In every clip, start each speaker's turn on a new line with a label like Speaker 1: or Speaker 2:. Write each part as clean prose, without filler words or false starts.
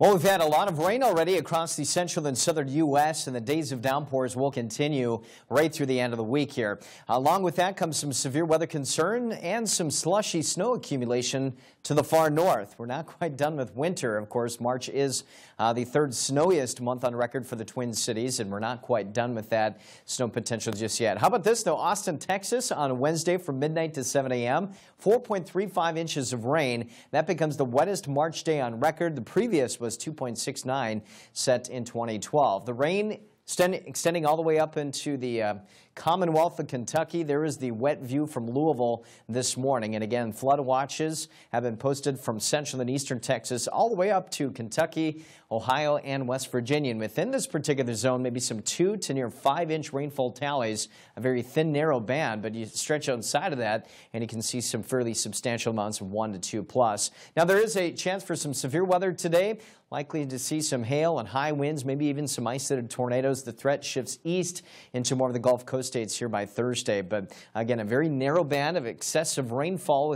Speaker 1: Well, we've had a lot of rain already across the central and southern U.S., and the days of downpours will continue right through the end of the week here. Along with that comes some severe weather concern and some slushy snow accumulation to the far north. We're not quite done with winter. Of course, March is the third snowiest month on record for the Twin Cities, and we're not quite done with that snow potential just yet. How about this, though? Austin, Texas on Wednesday from midnight to 7 a.m., 4.35 inches of rain. That becomes the wettest March day on record. The previous was 2.69 set in 2012. The rain extending all the way up into the Commonwealth of Kentucky. There is the wet view from Louisville this morning. And again, flood watches have been posted from central and eastern Texas all the way up to Kentucky, Ohio, and West Virginia. And within this particular zone, maybe some 2 to near 5-inch rainfall tallies, a very thin, narrow band, but you stretch outside of that and you can see some fairly substantial amounts of 1 to 2 plus. Now, there is a chance for some severe weather today. Likely to see some hail and high winds, maybe even some isolated tornadoes. The threat shifts east into more of the Gulf Coast states here by Thursday. But again, a very narrow band of excessive rainfall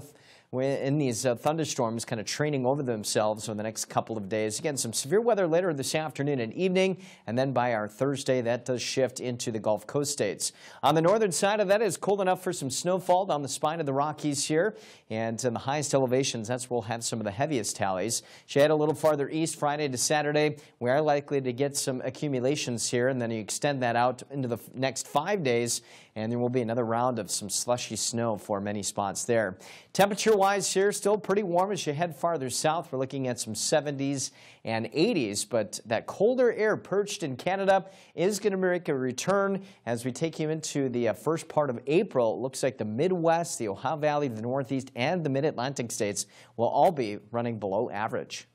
Speaker 1: in these thunderstorms kind of training over themselves over the next couple of days. Again, some severe weather later this afternoon and evening, and then by our Thursday, that does shift into the Gulf Coast states. On the northern side of that, is cold enough for some snowfall down the spine of the Rockies here, and in the highest elevations, that's where we'll have some of the heaviest tallies. As you head a little farther east, Friday to Saturday, we are likely to get some accumulations here, and then you extend that out into the next 5 days, and there will be another round of some slushy snow for many spots there. Temperature-wise here, still pretty warm as you head farther south. We're looking at some 70s and 80s, but that colder air perched in Canada is going to make a return as we take you into the first part of April. It looks like the Midwest, the Ohio Valley, the Northeast, and the Mid-Atlantic states will all be running below average.